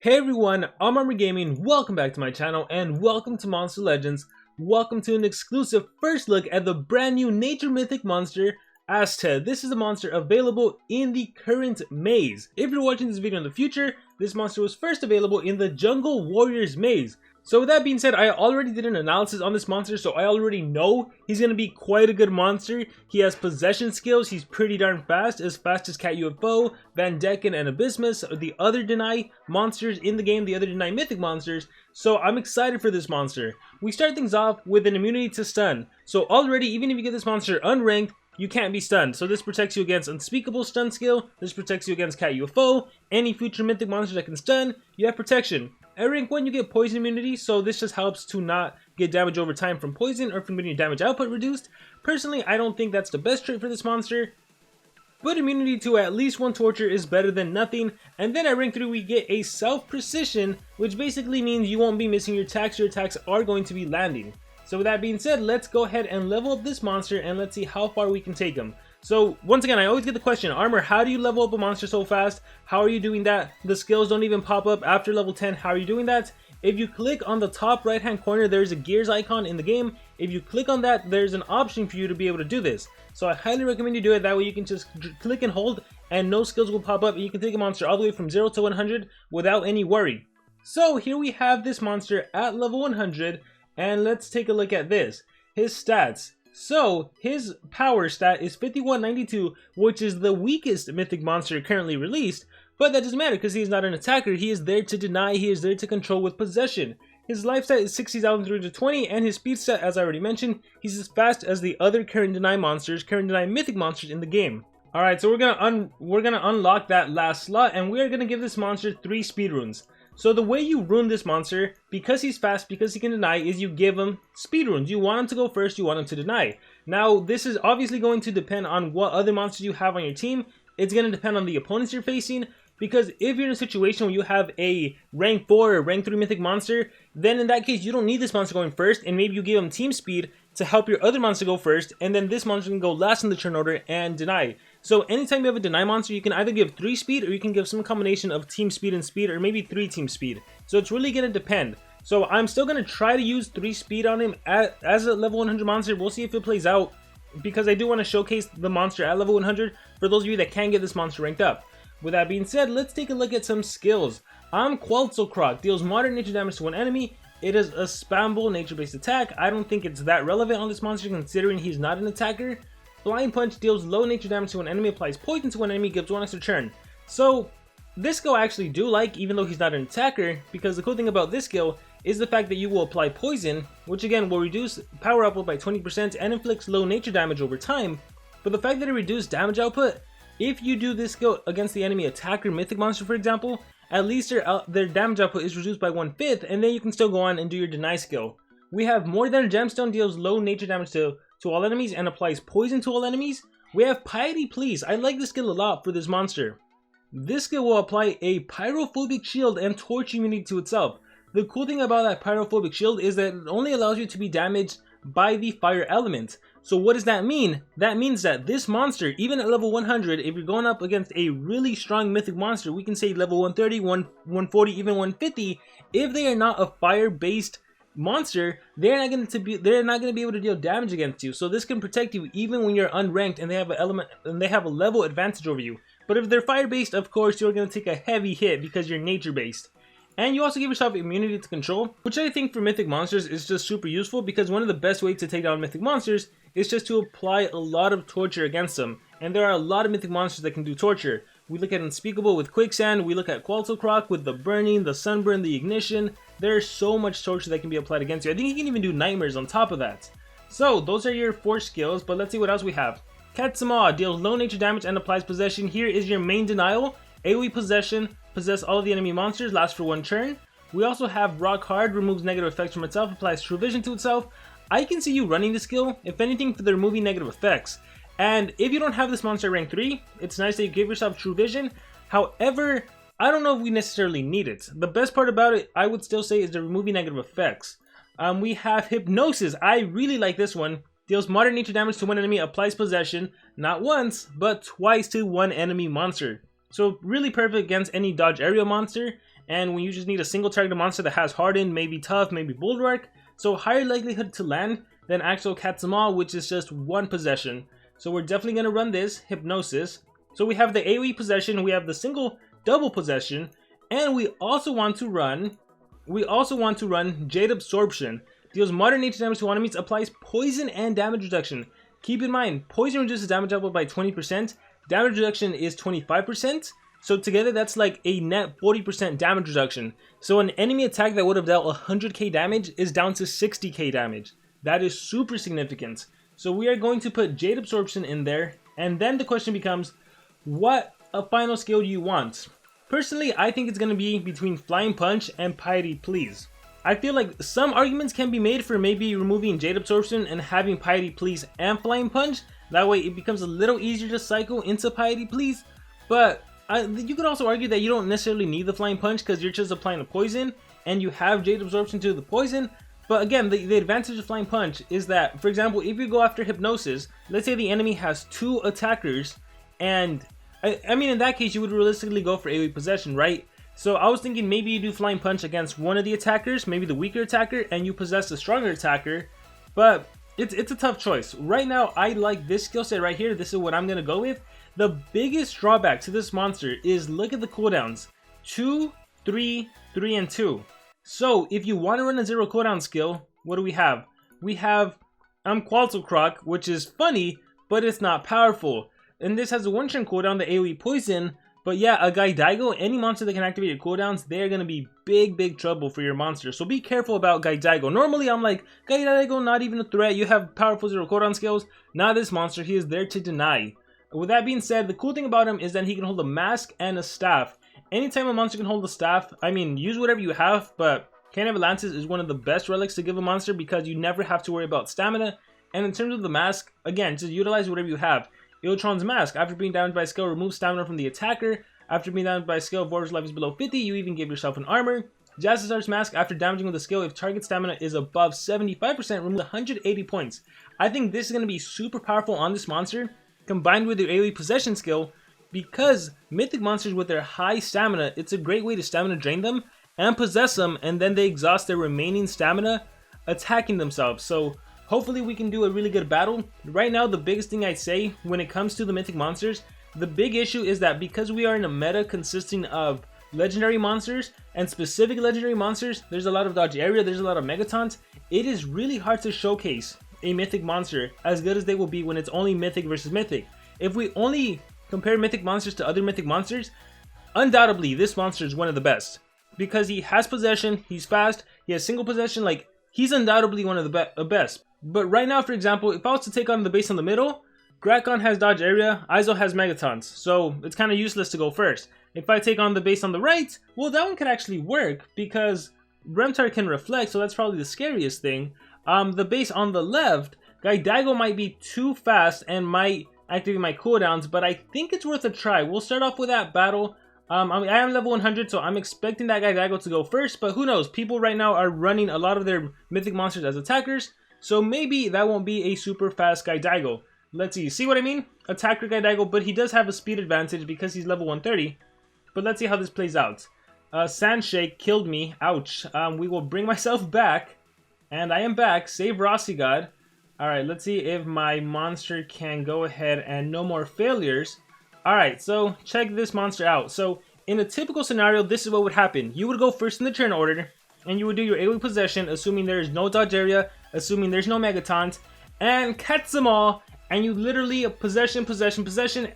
Hey everyone, I'm Armor Gaming, welcome back to my channel and welcome to Monster Legends. Welcome to an exclusive first look at the brand new nature mythic monster, Azte. This is a monster available in the current maze. If you're watching this video in the future, this monster was first available in the Jungle Warriors maze. So with that being said, I already did an analysis on this monster, so I already know he's going to be quite a good monster. He has possession skills, he's pretty darn fast as Cat UFO, Van Decken, and Abysmus, the other Deny monsters in the game, the other Deny mythic monsters. So I'm excited for this monster. We start things off with an immunity to stun. So already, even if you get this monster unranked, you can't be stunned. So this protects you against unspeakable stun skill, this protects you against Cat UFO, any future mythic monster that can stun, you have protection. At rank 1 you get poison immunity, so this just helps to not get damage over time from poison or from getting your damage output reduced. Personally, I don't think that's the best trait for this monster, but immunity to at least one torture is better than nothing. And then at rank 3 we get a self-precision, which basically means you won't be missing your attacks are going to be landing. So with that being said, let's go ahead and level up this monster and let's see how far we can take him. So once again, I always get the question, Armor, how do you level up a monster so fast? How are you doing that? The skills don't even pop up after level 10. How are you doing that? If you click on the top right hand corner, there's a gears icon in the game. If you click on that, there's an option for you to be able to do this. So I highly recommend you do it. That way you can just click and hold and no skills will pop up and you can take a monster all the way from 0 to 100 without any worry. So here we have this monster at level 100 and let's take a look at this. His stats. So, his power stat is 5192, which is the weakest mythic monster currently released, but that doesn't matter because he is not an attacker. He is there to deny, he is there to control with possession. His life stat is 60,320, and his speed stat, as I already mentioned, he's as fast as the other current deny mythic monsters in the game. Alright, so we're gonna unlock that last slot, and we are gonna give this monster 3 speed runes. So the way you rune this monster, because he's fast, because he can deny, is you give him speed runes. You want him to go first, you want him to deny. Now, this is obviously going to depend on what other monsters you have on your team. It's going to depend on the opponents you're facing, because if you're in a situation where you have a rank 4 or rank 3 mythic monster, then in that case, you don't need this monster going first, and maybe you give him team speed to help your other monster go first, and then this monster can go last in the turn order and deny. So anytime you have a deny monster, you can either give 3 speed or you can give some combination of team speed and speed, or maybe 3 team speed. So it's really going to depend. So I'm still going to try to use 3 speed on him as a level 100 monster. We'll see if it plays out, because I do want to showcase the monster at level 100 for those of you that can get this monster ranked up. With that being said, let's take a look at some skills. Croc deals moderate nature damage to one enemy. It is a spammable nature-based attack. I don't think it's that relevant on this monster considering he's not an attacker. Blind Punch deals low nature damage to an enemy, applies poison to one enemy, gives 1 extra turn. So this skill I actually do like, even though he's not an attacker, because the cool thing about this skill is the fact that you will apply poison, which again will reduce power output by 20% and inflicts low nature damage over time. But the fact that it reduces damage output, if you do this skill against the enemy attacker mythic monster for example, at least their damage output is reduced by 1/5, and then you can still go on and do your deny skill. We have More Than a Gemstone deals low nature damage to all enemies and applies poison to all enemies. We have Piety Please. I like this skill a lot for this monster. This skill will apply a pyrophobic shield and torch immunity to itself. The cool thing about that pyrophobic shield is that it only allows you to be damaged by the fire element. So what does that mean? That means that this monster, even at level 100, if you're going up against a really strong mythic monster, we can say level 130, 140, even 150, if they are not a fire-based monster, they're not going to be able to deal damage against you. So this can protect you even when you're unranked and they have a level advantage over you. But if they're fire-based, of course, you're going to take a heavy hit because you're nature-based. And you also give yourself immunity to control, which I think for mythic monsters is just super useful, because one of the best ways to take down mythic monsters is just to apply a lot of torture against them. And there are a lot of mythic monsters that can do torture. We look at Unspeakable with Quicksand, we look at Croc with the burning, the sunburn, the ignition. There's so much torture that can be applied against you. I think you can even do nightmares on top of that. So those are your 4 skills, but let's see what else we have. Katsuma deals low nature damage and applies possession. Here is your main denial. AoE possession, possess all of the enemy monsters, lasts for 1 turn. We also have Rock Hard, removes negative effects from itself, applies True Vision to itself. I can see you running this skill, if anything, for the removing negative effects. And if you don't have this monster at rank 3, it's nice that you give yourself True Vision. However, I don't know if we necessarily need it. The best part about it, I would still say, is the removing negative effects. We have Hypnosis. I really like this one. Deals moderate nature damage to one enemy, applies possession, not once, but twice to one enemy monster. So really perfect against any dodge aerial monster, and when you just need a single target monster that has Harden, maybe Tough, maybe Bulwark, so higher likelihood to land than actual Katsumal, which is just one possession. So we're definitely going to run this, Hypnosis. So we have the AoE possession, we have the single double possession, and we also want to run Jade Absorption. Deals modern nature damage to enemies, applies poison and damage reduction. Keep in mind, poison reduces damage output by 20%, damage reduction is 25%, so together that's like a net 40% damage reduction. So an enemy attack that would have dealt 100k damage is down to 60k damage. That is super significant. So we are going to put Jade Absorption in there, and then the question becomes, what a final skill do you want? Personally, I think it's going to be between Flying Punch and Piety Please. I feel like some arguments can be made for maybe removing Jade Absorption and having Piety Please and Flying Punch. That way it becomes a little easier to cycle into Piety Please. But you could also argue that you don't necessarily need the Flying Punch because you're just applying the poison and you have Jade Absorption to the poison. But again, the advantage of Flying Punch is that, for example, if you go after Hypnosis, let's say the enemy has 2 attackers, and I mean in that case you would realistically go for AoE possession, right? So I was thinking maybe you do Flying Punch against one of the attackers, maybe the weaker attacker, and you possess the stronger attacker. But it's a tough choice. Right now, I like this skill set right here. This is what I'm going to go with. The biggest drawback to this monster is look at the cooldowns. 2, 3, 3, and 2. So if you want to run a 0 cooldown skill, what do we have? We have Qualtlecroc, which is funny, but it's not powerful. And this has a 1-turn cooldown, the AoE Poison. But yeah, a Gaidigo, any monster that can activate your cooldowns, they're going to be big trouble for your monster. So be careful about Gaidigo. Normally I'm like, Gaidigo, not even a threat. You have powerful 0 cooldown skills. Not this monster. He is there to deny. With that being said, the cool thing about him is that he can hold a mask and a staff. Anytime a monster can hold a staff, I mean, use whatever you have, but Cane of Atlantis is one of the best relics to give a monster because you never have to worry about stamina. And in terms of the mask, again, just utilize whatever you have. Iltron's Mask, after being damaged by a skill, removes stamina from the attacker. After being damaged by a skill, Warrior's life is below 50, you even give yourself an armor. Jazzazar's Mask, after damaging with a skill, if target stamina is above 75%, remove 180 points. I think this is going to be super powerful on this monster, combined with your AoE possession skill, because mythic monsters with their high stamina, it's a great way to stamina drain them and possess them, and then they exhaust their remaining stamina attacking themselves. So hopefully we can do a really good battle. Right now, the biggest thing I'd say when it comes to the mythic monsters, the big issue is that because we are in a meta consisting of legendary monsters and specific legendary monsters, there's a lot of dodge area, there's a lot of megatons. It is really hard to showcase a mythic monster as good as they will be when it's only mythic versus mythic. If we only compare mythic monsters to other mythic monsters, undoubtedly this monster is one of the best. Because he has possession, he's fast, he has single possession, like, he's undoubtedly one of the best. But right now, for example, if I was to take on the base in the middle, Grakon has dodge area, Izo has megatons, so it's kind of useless to go first. If I take on the base on the right, well, that one could actually work because Remntar can reflect, so that's probably the scariest thing. The base on the left, Gaidigo might be too fast and might activate my cooldowns, but I think it's worth a try. We'll start off with that battle. I am level 100, so I'm expecting that Gaidigo to go first, but who knows? People right now are running a lot of their mythic monsters as attackers, so maybe that won't be a super fast Gaidigo. Let's see what I mean? Attacker Gaidigo, but he does have a speed advantage because he's level 130. But let's see how this plays out. Sandshake killed me. Ouch. We will bring myself back. And I am back. Save Rossi God. Alright, let's see if my monster can go ahead and no more failures. Alright, so check this monster out. So in a typical scenario, this is what would happen. You would go first in the turn order, and you would do your AoE possession, assuming there is no dodge area, assuming there's no megatons, and catch them all. And you literally possession,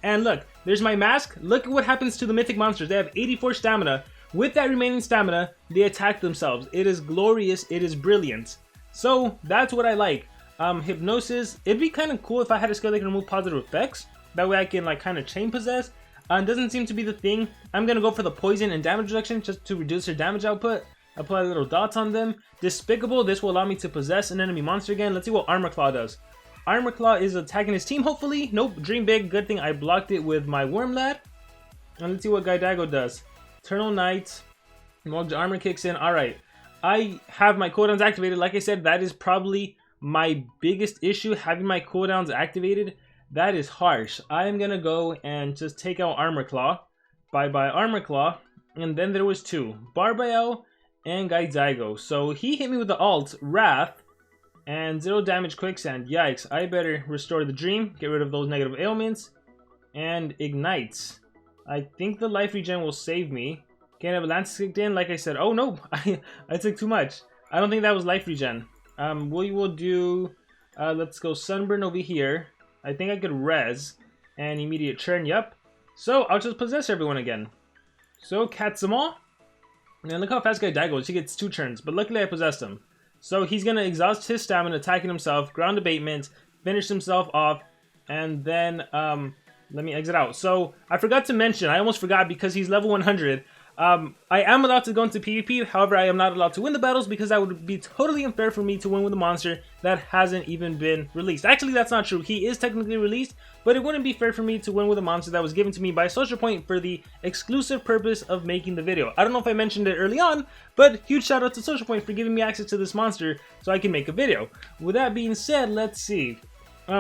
and look, there's my mask. Look at what happens to the mythic monsters. They have 84 stamina. With that remaining stamina, they attack themselves. It is glorious, it is brilliant. So that's what I like. Hypnosis, it'd be kind of cool if I had a skill that can remove positive effects. That way I can like kind of chain possess. Doesn't seem to be the thing. I'm gonna go for the poison and damage reduction just to reduce their damage output. Apply little dots on them. Despicable, this will allow me to possess an enemy monster again. Let's see what Armor Claw does. Armor Claw is attacking his team, hopefully. Nope, dream big. Good thing I blocked it with my Wormlad. And let's see what Gaidigo does. Eternal Knight. Mogged Armor kicks in. Alright. I have my cooldowns activated. Like I said, that is probably my biggest issue, having my cooldowns activated. That is harsh. I am going to go and just take out Armor Claw. Bye-bye Armor Claw. and then there was 2, Barbael and Gaidigo. So he hit me with the alt, Wrath, and 0 damage Quicksand. Yikes, I better restore the Dream, get rid of those negative ailments, and Ignites. I think the life regen will save me. Can't have Lance kicked in, like I said. Oh no, I took too much. I don't think that was life regen. We will do, let's go Sunburn over here. I think I could res, and immediate churn, yep. So I'll just possess everyone again. So catch them all. And look how fast Gaidigo goes. He gets 2 turns, but luckily I possessed him. So he's gonna exhaust his stamina, attacking himself, ground abatement, finish himself off, and then let me exit out. So I forgot to mention, I almost forgot because he's level 100. I am allowed to go into PvP, however I am not allowed to win the battles because that would be totally unfair for me to win with a monster that hasn't even been released. Actually, that's not true. He is technically released, but it wouldn't be fair for me to win with a monster that was given to me by SocialPoint for the exclusive purpose of making the video. I don't know if I mentioned it early on, but huge shout out to SocialPoint for giving me access to this monster so I can make a video. With that being said, let's see.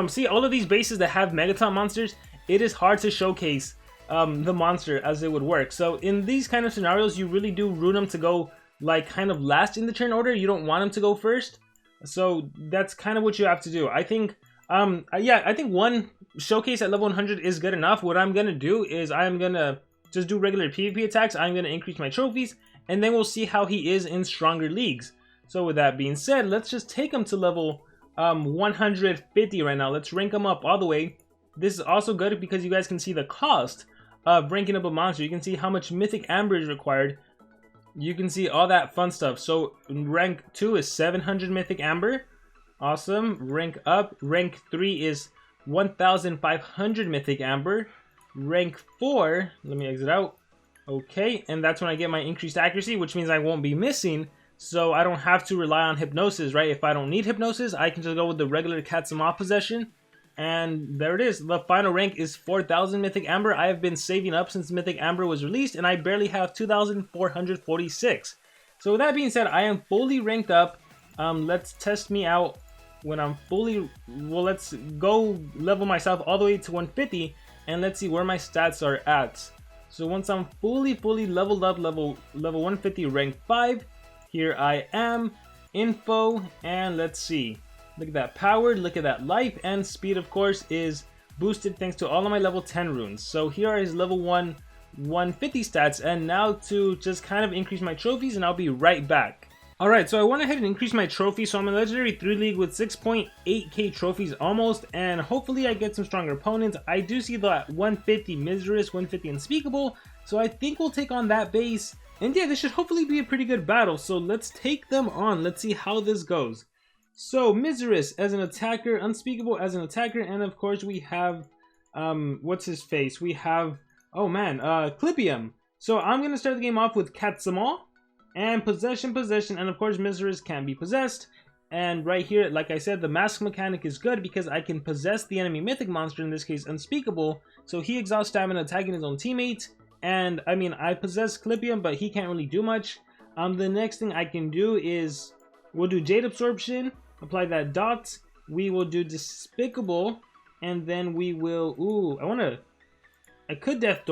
See, all of these bases that have Megaton monsters, it is hard to showcase the monster as it would work. So in these kind of scenarios, you really do rune them to go like kind of last in the turn order. You don't want them to go first. So that's kind of what you have to do. I think, yeah, I think one showcase at level 100 is good enough. What I'm gonna do is I'm gonna just do regular PvP attacks. I'm gonna increase my trophies, and then we'll see how he is in stronger leagues. So with that being said, let's just take him to level 150 right now. Let's rank him up all the way. This is also good because you guys can see the cost of ranking up a monster. You can see how much Mythic Amber is required. You can see all that fun stuff. So rank 2 is 700 Mythic Amber. Awesome. Rank up. Rank 3 is 1,500 Mythic Amber. Rank 4, let me exit out. Okay, and that's when I get my increased accuracy, which means I won't be missing. So I don't have to rely on Hypnosis, right? If I don't need Hypnosis, I can just go with the regular Katsuma possession. And there it is. The final rank is 4,000 Mythic Amber. I have been saving up since Mythic Amber was released, and I barely have 2,446. So with that being said, I am fully ranked up. Let's test me out when I'm fully... Well, let's go level myself all the way to 150, and let's see where my stats are at. So once I'm fully leveled up, level 150, rank 5, here I am. Info, and let's see. Look at that power, look at that life, and speed, of course, is boosted thanks to all of my level 10 runes. So here are his level 1 150 stats, and now to just kind of increase my trophies, and I'll be right back. Alright, so I went ahead and increased my trophy, so I'm in Legendary 3 League with 6.8k trophies almost, and hopefully I get some stronger opponents. I do see that 150 Miserous, 150 Unspeakable, so I think we'll take on that base. And yeah, this should hopefully be a pretty good battle, so let's take them on. Let's see how this goes. So, Miserous as an attacker, Unspeakable as an attacker, and of course we have, what's his face? We have, oh man, Clippium. So I'm going to start the game off with Katsuma, and Possession, and of course Miserous can be possessed. And right here, like I said, the mask mechanic is good because I can possess the enemy mythic monster, in this case Unspeakable, so he exhausts stamina attacking his own teammate. And, I mean, I possess Clippium, but he can't really do much. The next thing I can do is, we'll do Jade Absorption, apply that dot, we will do Despicable, and then we will, I could Death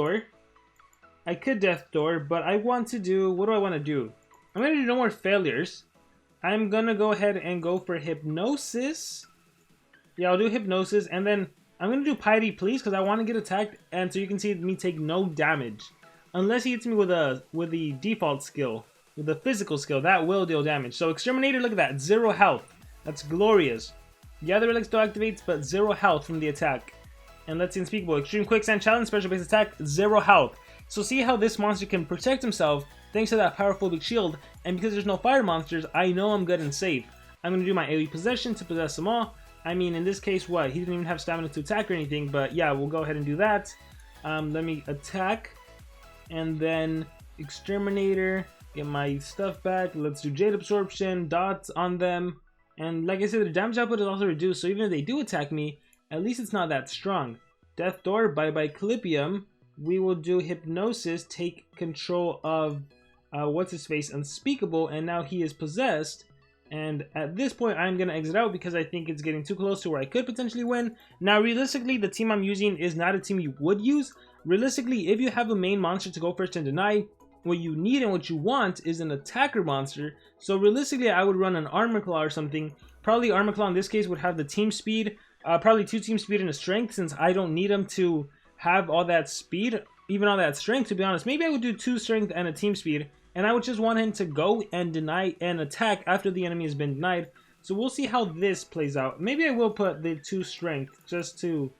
Door, but I want to do, what do I want to do? I'm going to do No More Failures. I'm going to go ahead and go for Hypnosis. Yeah, I'll do Hypnosis, and then I'm going to do Piety Please, because I want to get attacked, and so you can see me take no damage. Unless he hits me with the default skill, with the physical skill, that will deal damage. So Exterminator, look at that, 0 health. That's glorious. Yeah, the Relic still activates, but 0 health from the attack. And let's see Unspeakable. Extreme Quicksand Challenge, Special Base Attack, 0 health. So see how this monster can protect himself thanks to that Pyrophobic Shield, and because there's no fire monsters, I know I'm good and safe. I'm going to do my AoE Possession to possess them all. I mean, in this case, what? He didn't even have stamina to attack or anything, but yeah, we'll go ahead and do that. Let me attack, and then Exterminator, get my stuff back. Let's do Jade Absorption, dots on them, and like I said, the damage output is also reduced, so even if they do attack me, at least it's not that strong. Death Door, bye-bye Clippium. We will do Hypnosis, take control of, what's-his-face, Unspeakable, and now he is possessed. And at this point, I'm going to exit out because I think it's getting too close to where I could potentially win. Now, realistically, the team I'm using is not a team you would use. Realistically, if you have a main monster to go first and deny, what you need and what you want is an attacker monster. So realistically, I would run an Armor Claw or something. Probably Armor Claw in this case would have the team speed, probably 2 team speed and a strength, since I don't need him to have all that speed, even all that strength, to be honest. Maybe I would do 2 strength and a team speed, and I would just want him to go and deny and attack after the enemy has been denied. So we'll see how this plays out. Maybe I will put the 2 strength just to,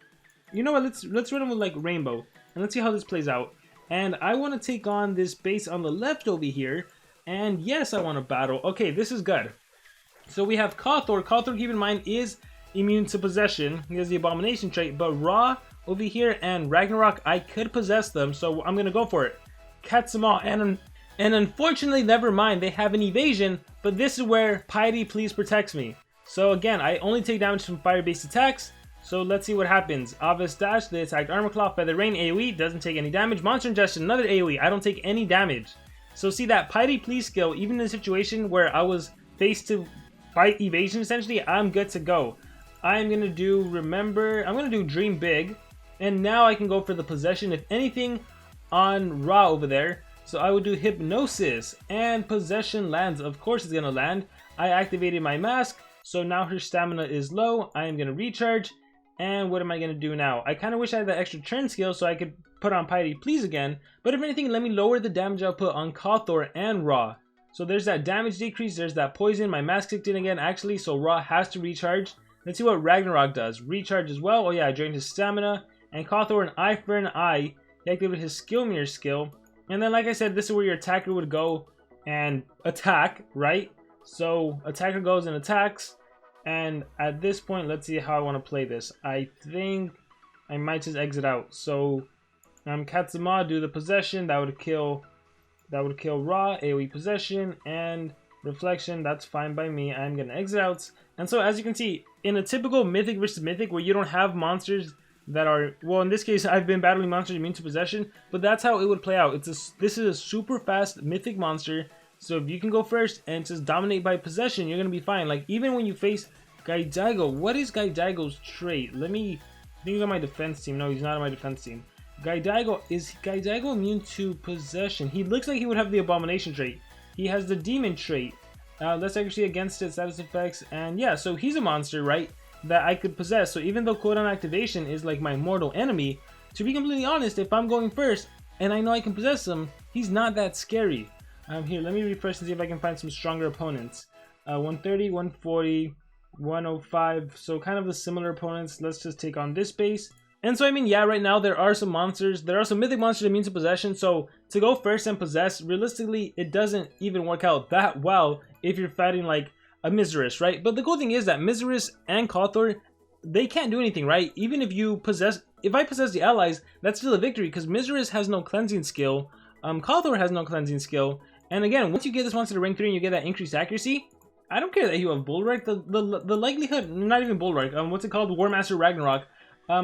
you know what, let's run him with like Rainbow, and let's see how this plays out. And I want to take on this base on the left over here, and yes, I want to battle. Okay, this is good. So we have Cawthor. Cawthor, keep in mind, is immune to possession. He has the Abomination trait, but Ra over here and Ragnarök, I could possess them, so I'm gonna go for it. Catch them all, and unfortunately, never mind, they have an evasion, but this is where Piety Please protects me. So again, I only take damage from fire-based attacks, so let's see what happens. Obvious Dash, they attacked Armor Claw, Feather Rain, AoE, doesn't take any damage. Monster Ingestion, another AoE, I don't take any damage. So see that Piety Please skill, even in a situation where I was faced to fight evasion essentially, I'm good to go. I'm gonna do Remember, I'm gonna do Dream Big, and now I can go for the possession, if anything, on Ra over there. So I would do Hypnosis, and possession lands. Of course it's gonna land. I activated my mask, so now her stamina is low. I am gonna recharge, and what am I gonna do now? I kind of wish I had that extra turn skill so I could put on Piety Please again, but if anything, let me lower the damage output on Cawthor and Ra. So there's that damage decrease, there's that poison, my mask kicked in again actually, so Ra has to recharge. Let's see what Ragnarök does. Recharge as well. Oh yeah, I drained his stamina. And Cawthor, an eye for an eye. He activated his skill mirror skill. And then like I said, this is where your attacker would go and attack, right? So attacker goes and attacks. And at this point, let's see how I want to play this. I think I might just exit out. So Katsuma, do the possession, that would kill Ra, AoE possession, and reflection, that's fine by me. I'm gonna exit out. And so as you can see, in a typical Mythic versus Mythic where you don't have monsters that are, well in this case I've been battling monsters immune to possession, but that's how it would play out. This is a super fast Mythic monster, so if you can go first and just dominate by possession, you're gonna be fine. Like even when you face Gaidigo, what is Gaidigo's trait? Let me think he's on my defense team. No, he's not on my defense team. Gaidigo, is Gaidigo immune to possession? He looks like he would have the Abomination trait. He has the Demon trait. That's actually against its status effects, and yeah, so he's a monster, right, that I could possess. So even though cooldown activation is like my mortal enemy, to be completely honest, if I'm going first and I know I can possess him, he's not that scary. Here, let me refresh and see if I can find some stronger opponents. 130, 140, 105, so kind of the similar opponents. Let's just take on this base. And so I mean, yeah, right now there are some monsters, there are some Mythic monsters immune to possession, so to go first and possess, realistically, it doesn't even work out that well if you're fighting like a Miseris, right? But the cool thing is that Miseris and Cawthor, they can't do anything, right? Even if you possess, if I possess the allies, that's still a victory, because Miseris has no cleansing skill, Cawthor has no cleansing skill, and again, once you get this monster to rank 3 and you get that increased accuracy, I don't care that you have Bulwark, the likelihood, not even Bulwark, what's it called, Warmaster Ragnarök,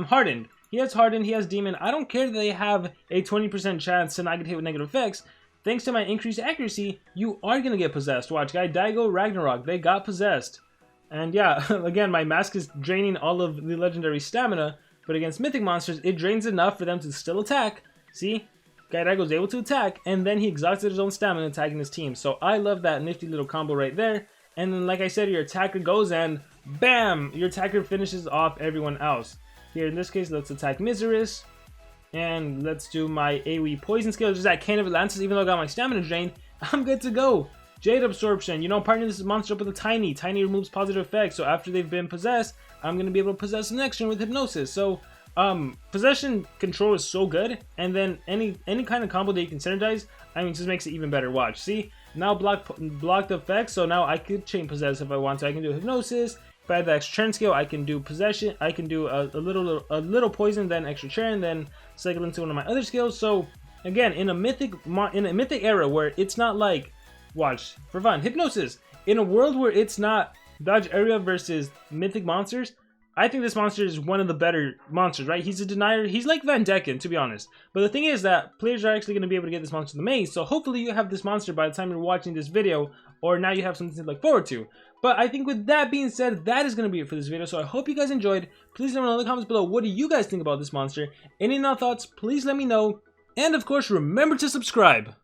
Hardened. He has Hardened, he has Demon. I don't care that they have a 20% chance to not get hit with negative effects. Thanks to my increased accuracy, you are going to get possessed. Watch, Gaidigo, Ragnarök, they got possessed. And yeah, again, my mask is draining all of the legendary stamina, but against Mythic monsters, it drains enough for them to still attack. See? Gaidigo's able to attack, and then he exhausted his own stamina attacking his team. So I love that nifty little combo right there. And then, like I said, your attacker goes and BAM! Your attacker finishes off everyone else. Here in this case, let's attack Miseris. And let's do my AoE poison skill. Just that Cane of Atlantis, even though I got my stamina drained, I'm good to go. Jade Absorption, you know, partnering this monster up with a Tiny. Tiny removes positive effects, so after they've been possessed, I'm going to be able to possess the next turn with Hypnosis. So, possession control is so good, and then any kind of combo that you can synergize, I mean, just makes it even better. Watch, see? Now blocked effects, so now I could chain possess if I want to. I can do Hypnosis. If I have the extra turn skill, I can do possession. I can do a little poison, then extra turn, then cycle into one of my other skills. So again, in a mythic era where it's not like, watch for fun, Hypnosis. In a world where it's not dodge area versus Mythic monsters, I think this monster is one of the better monsters, right? He's a denier. He's like Van Decken, to be honest. But the thing is that players are actually going to be able to get this monster in the maze. So hopefully you have this monster by the time you're watching this video, or now you have something to look forward to. But I think with that being said, that is going to be it for this video. So I hope you guys enjoyed. Please let me know in the comments below, what do you guys think about this monster? Any thoughts, please let me know. And of course, remember to subscribe.